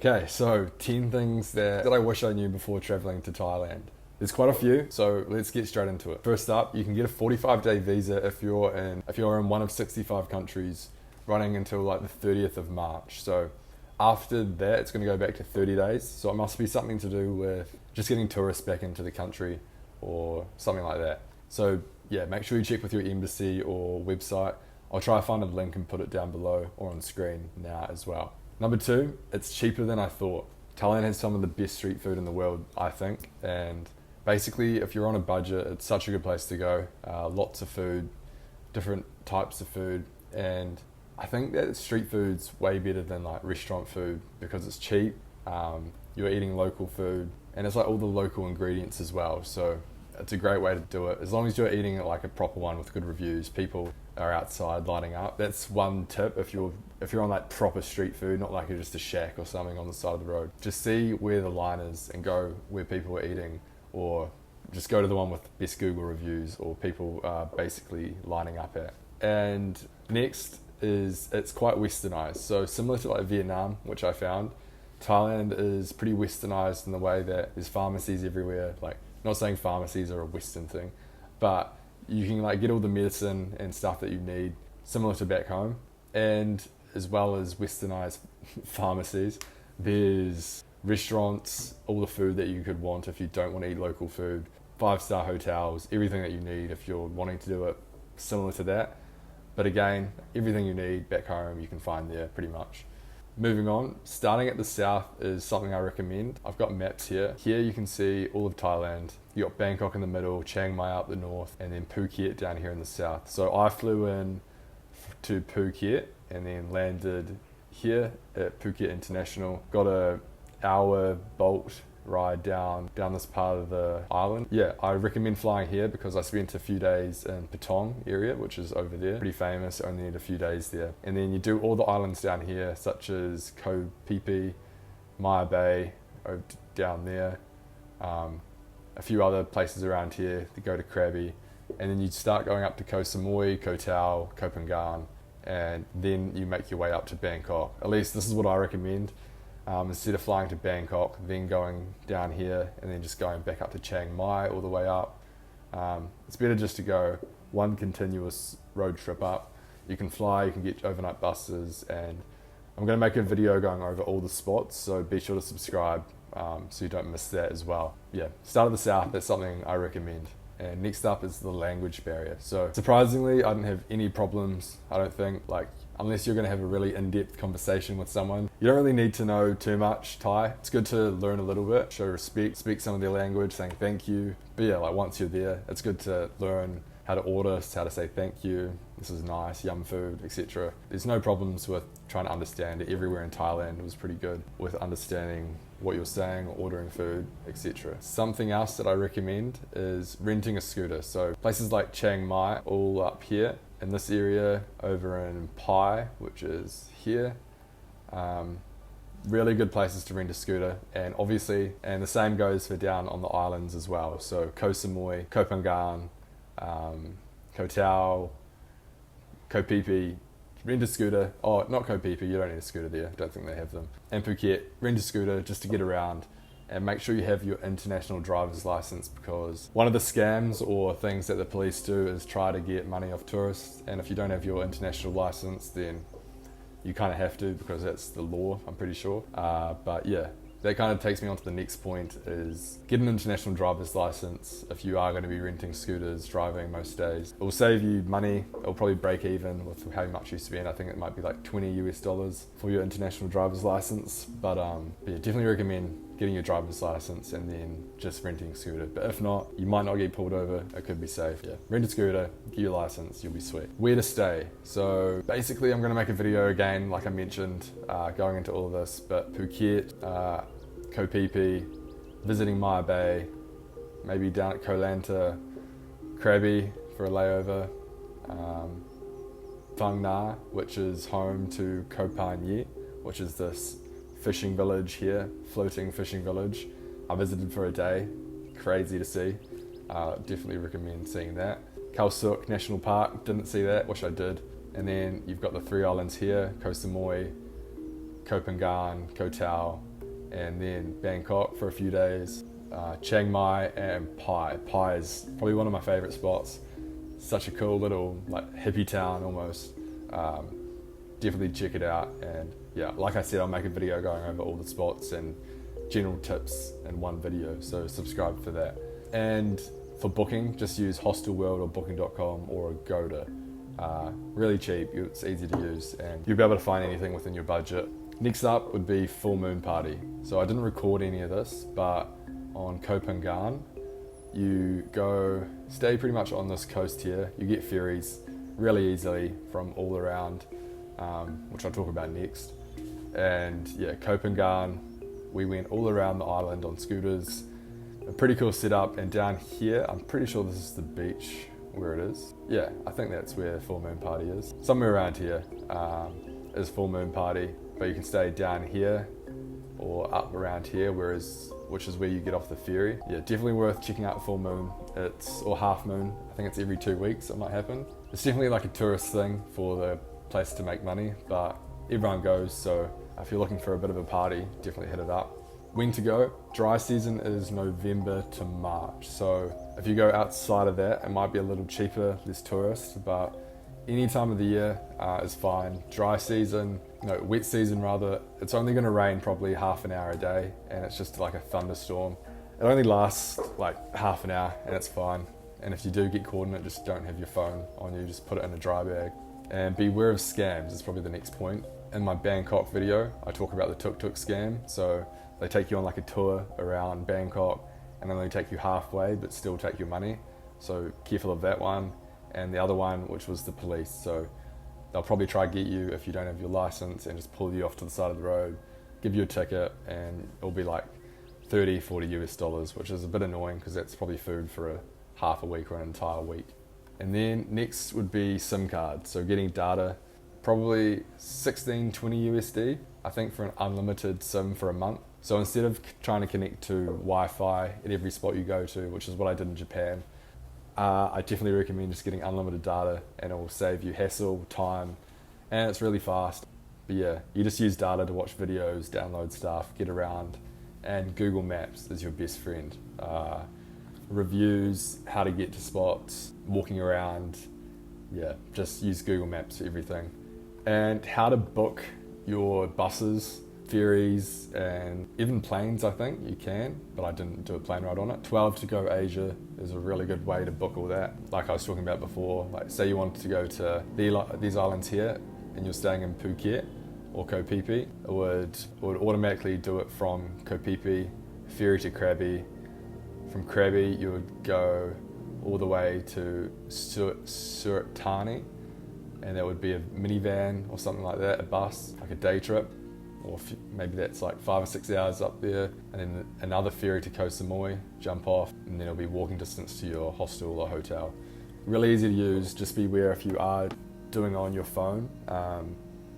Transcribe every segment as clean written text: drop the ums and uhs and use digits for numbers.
Okay, so 10 things that I wish I knew before traveling to Thailand. There's quite a few, so let's get straight into it. First up, you can get a 45-day visa if you're in one of 65 countries, running until like the 30th of March. So after that, it's going to go back to 30 days. So it must be something to do with just getting tourists back into the country or something like that. So yeah, make sure you check with your embassy or website. I'll try to find a link and put it down below or on screen now as well. Number two, it's cheaper than I thought. Thailand has some of the best street food in the world, I think. And basically, if you're on a budget, it's such a good place to go. Lots of food, different types of food. And I think that street food's way better than like restaurant food because it's cheap. You're eating local food and it's like all the local ingredients as well. So it's a great way to do it. As long as you're eating like a proper one with good reviews, people are outside lining up. That's one tip if you're on like proper street food, not like just a shack or something on the side of the road. Just see where the line is and go where people are eating, or just go to the one with best Google reviews or people are basically lining up at. And next is it's quite westernized. So similar to like Vietnam, which I found, Thailand is pretty westernized in the way that there's pharmacies everywhere. Like, not saying pharmacies are a Western thing, but you can like get all the medicine and stuff that you need, similar to back home. And as well as westernized pharmacies, there's restaurants, all the food that you could want if you don't want to eat local food, 5-star hotels, everything that you need if you're wanting to do it similar to that. But again, everything you need back home you can find there pretty much. Moving on, starting at the south is something I recommend. I've got maps here. Here you can see all of Thailand. You got Bangkok in the middle, Chiang Mai up the north, and then Phuket down here in the south. So I flew in to Phuket and then landed here at Phuket International. Got a hour boat ride down this part of the island. Yeah, I recommend flying here because I spent a few days in Patong area, which is over there. Pretty famous, only need a few days there. And then you do all the islands down here, such as Koh Phi Phi, Maya Bay, over down there. A few other places around here to go to Krabi. And then you start going up to Koh Samui, Koh Tao, Koh Phangan, and then you make your way up to Bangkok. At least this is what I recommend. Instead of flying to Bangkok, then going down here and then just going back up to Chiang Mai all the way up. It's better just to go one continuous road trip up. You can fly, you can get overnight buses, and I'm going to make a video going over all the spots, so be sure to subscribe so you don't miss that as well. Yeah, start of the south, that's something I recommend. And next up is the language barrier. So surprisingly, I didn't have any problems, I don't think. Like, unless you're going to have a really in-depth conversation with someone, you don't really need to know too much Thai. It's good to learn a little bit, show respect, speak some of their language, saying thank you. But yeah, like once you're there, it's good to learn how to order, how to say thank you, this is nice, yum food, etc. There's no problems with trying to understand it. Everywhere in Thailand it was pretty good with understanding what you're saying or ordering food, etc. Something else that I recommend is renting a scooter. So places like Chiang Mai, all up here in this area, over in Pai, which is here. Really good places to rent a scooter, and obviously, and the same goes for down on the islands as well. So Koh Samui, Koh Phangan, Koh Tao, Koh Phi Phi, rent a scooter. Oh, not Koh Phi Phi, you don't need a scooter there, don't think they have them. And Phuket, rent a scooter just to get around, and make sure you have your international driver's license, because one of the scams or things that the police do is try to get money off tourists, and if you don't have your international license, then you kind of have to, because that's the law, I'm pretty sure. But yeah, that kind of takes me on to the next point, is get an international driver's license if you are going to be renting scooters, driving most days. It will save you money. It'll probably break even with how much you spend. I think it might be like $20 US for your international driver's license. But yeah, definitely recommend getting your driver's license and then just renting a scooter. But if not, you might not get pulled over. It could be safe. Yeah, rent a scooter, get your license, you'll be sweet. Where to stay? So basically I'm going to make a video again, like I mentioned, going into all of this, but Phuket, Koh Phi Phi, visiting Maya Bay, maybe down at Koh Lanta, Krabi for a layover, Phang Na, which is home to Koh Pha Nhi, which is this fishing village here, floating fishing village. I visited for a day, crazy to see. Definitely recommend seeing that. Khao Suk National Park, didn't see that, wish I did. And then you've got the three islands here, Koh Samui, Koh Phangan, Koh Tao, and then Bangkok for a few days, Chiang Mai and Pai. Pai is probably one of my favorite spots. Such a cool little like hippie town almost. Definitely check it out, and yeah, like I said, I'll make a video going over all the spots and general tips in one video, so subscribe for that. And for booking, just use Hostelworld or booking.com or Agoda. Really cheap, it's easy to use, and you'll be able to find anything within your budget. Next up would be Full Moon Party. So I didn't record any of this, but on Koh Phangan, you go stay pretty much on this coast here. You get ferries really easily from all around, which I'll talk about next. And yeah, Koh Phangan, we went all around the island on scooters. A pretty cool setup, and down here, I'm pretty sure this is the beach where it is. Yeah, I think that's where Full Moon Party is. Somewhere around here is Full Moon Party, but you can stay down here or up around here, which is where you get off the ferry. Yeah, definitely worth checking out Full Moon. Or Half Moon. I think it's every 2 weeks it might happen. It's definitely like a tourist thing for the place to make money, but everyone goes, so if you're looking for a bit of a party, definitely hit it up. When to go? Dry season is November to March, so if you go outside of that, it might be a little cheaper, less tourists, but any time of the year is fine. Wet season rather, it's only going to rain probably half an hour a day, and it's just like a thunderstorm. It only lasts like half an hour, and it's fine. And if you do get caught in it, just don't have your phone on you, just put it in a dry bag. And beware of scams is probably the next point. In my Bangkok video, I talk about the tuk-tuk scam. So they take you on like a tour around Bangkok, and then they take you halfway, but still take your money. So careful of that one. And the other one, which was the police. So they'll probably try to get you if you don't have your license and just pull you off to the side of the road, give you a ticket, and it'll be like $30-40 US, which is a bit annoying because that's probably food for half a week or an entire week. And then next would be SIM cards. So getting data, probably $16-20 USD, I think, for an unlimited SIM for a month. So instead of trying to connect to Wi-Fi at every spot you go to, which is what I did in Japan, I definitely recommend just getting unlimited data, and it will save you hassle, time, and it's really fast. But yeah, you just use data to watch videos, download stuff, get around, and Google Maps is your best friend. Reviews, how to get to spots, walking around, yeah, just use Google Maps for everything. And how to book your buses, ferries, and even planes, I think you can, but I didn't do a plane ride on it. 12 to go Asia is a really good way to book all that. Like I was talking about before, like say you wanted to go to these islands here and you're staying in Phuket or Koh Phi Phi, it would automatically do it from Koh Phi Phi, ferry to Krabi. From Krabi you would go all the way to Surat Thani, and that would be a minivan or something like that, a bus, like a day trip, or maybe that's like 5 or 6 hours up there, and then another ferry to Koh Samui, jump off, and then it'll be walking distance to your hostel or hotel. Really easy to use, just beware if you are doing it on your phone,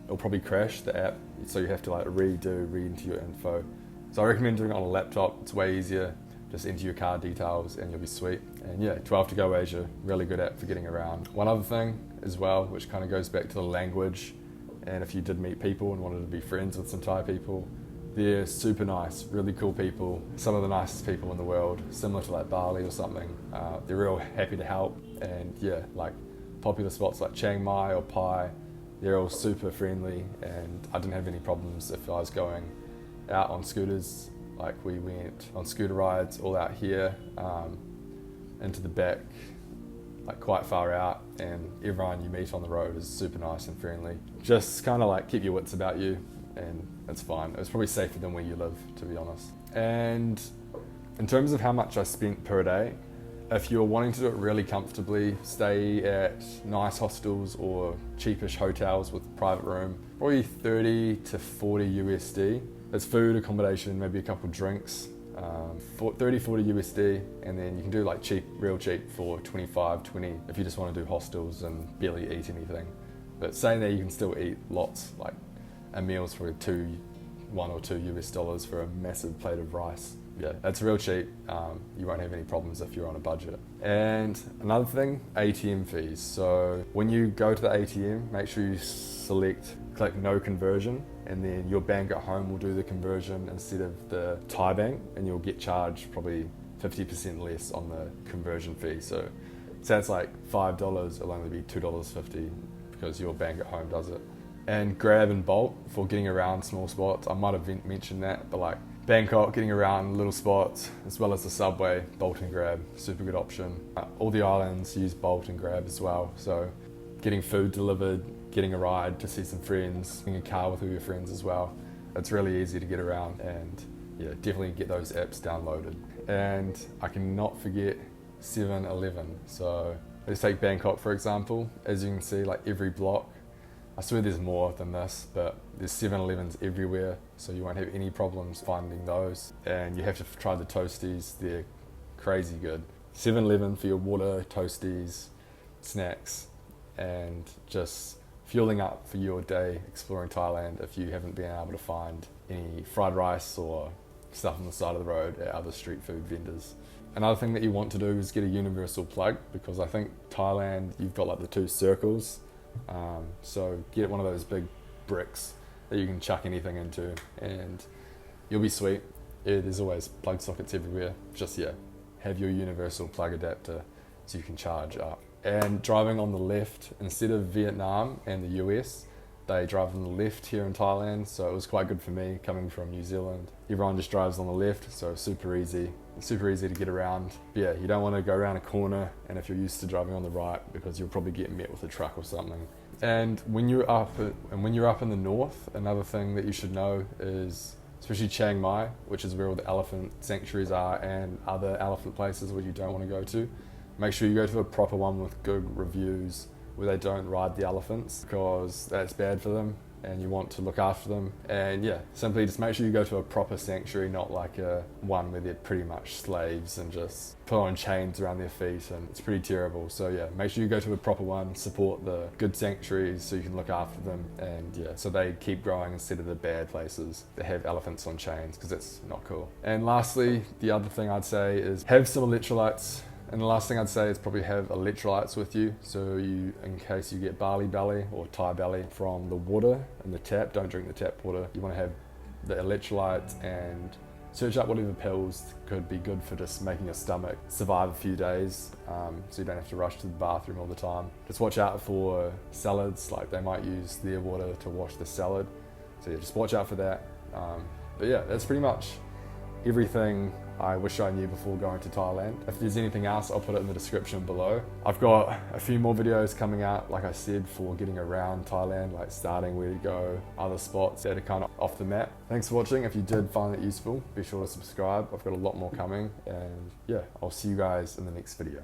it'll probably crash the app, so you have to like re-enter your info. So I recommend doing it on a laptop, it's way easier. Just enter your card details and you'll be sweet. And yeah, 12 to go Asia, really good app for getting around. One other thing as well, which kind of goes back to the language, and if you did meet people and wanted to be friends with some Thai people, they're super nice, really cool people, some of the nicest people in the world, similar to like Bali or something. They're real happy to help, and yeah, like popular spots like Chiang Mai or Pai, they're all super friendly, and I didn't have any problems if I was going out on scooters. Like we went on scooter rides all out here into the back, like quite far out, and everyone you meet on the road is super nice and friendly. Just kind of like keep your wits about you, and it's fine. It's probably safer than where you live, to be honest. And in terms of how much I spent per day, if you're wanting to do it really comfortably, stay at nice hostels or cheapish hotels with private room, probably 30 to 40 USD. It's food, accommodation, maybe a couple drinks, 30-40 USD, and then you can do like cheap, real cheap for 25-20 if you just want to do hostels and barely eat anything. But saying that, you can still eat lots, like a meal's for $1 or $2 US for a massive plate of rice. Yeah, it's real cheap. You won't have any problems if you're on a budget. And another thing, ATM fees. So when you go to the ATM, make sure you click no conversion, and then your bank at home will do the conversion instead of the Thai bank, and you'll get charged probably 50% less on the conversion fee. So say it's like $5, it'll only be $2.50 because your bank at home does it. And grab and bolt for getting around small spots. I might have mentioned that, but like Bangkok, getting around little spots, as well as the subway, bolt and grab, super good option. All the islands use bolt and grab as well. So getting food delivered, getting a ride to see some friends, getting a car with all your friends as well. It's really easy to get around, and yeah, definitely get those apps downloaded. And I cannot forget 7-Eleven. So let's take Bangkok for example. As you can see, like every block, I swear there's more than this, but there's 7-Elevens everywhere, so you won't have any problems finding those. And you have to try the toasties, they're crazy good. 7-Eleven for your water, toasties, snacks, and just fueling up for your day exploring Thailand if you haven't been able to find any fried rice or stuff on the side of the road at other street food vendors. Another thing that you want to do is get a universal plug, because I think Thailand, you've got like the 2 circles. So get one of those big bricks that you can chuck anything into, and you'll be sweet. Yeah, there's always plug sockets everywhere. Just have your universal plug adapter so you can charge up. And driving on the left, instead of Vietnam and the US, they drive on the left here in Thailand, so it was quite good for me coming from New Zealand. Everyone just drives on the left, so super easy to get around. But yeah, you don't want to go around a corner, and if you're used to driving on the right, because you'll probably get met with a truck or something. And when you're up in the north, another thing that you should know is, especially Chiang Mai, which is where all the elephant sanctuaries are and other elephant places where you don't want to go to, make sure you go to a proper one with good reviews, where they don't ride the elephants, because that's bad for them and you want to look after them. And yeah, simply just make sure you go to a proper sanctuary, not like a one where they're pretty much slaves and just put on chains around their feet, and it's pretty terrible. So yeah, make sure you go to a proper one, support the good sanctuaries so you can look after them, and yeah, so they keep growing instead of the bad places that have elephants on chains, because it's not cool. And lastly, the other thing I'd say is have some electrolytes. And the last thing I'd say is probably have electrolytes with you, so you, in case you get Bali belly or Thai belly from the water and the tap, don't drink the tap water. You want to have the electrolytes, and search up whatever pills could be good for just making your stomach survive a few days, so you don't have to rush to the bathroom all the time. Just watch out for salads, like they might use their water to wash the salad. So yeah, just watch out for that. But yeah, that's pretty much everything I wish I knew before going to Thailand. If there's anything else, I'll put it in the description below. I've got a few more videos coming out, like I said, for getting around Thailand, like starting where to go, other spots that are kind of off the map. Thanks for watching. If you did find it useful, be sure to subscribe. I've got a lot more coming, and yeah, I'll see you guys in the next video.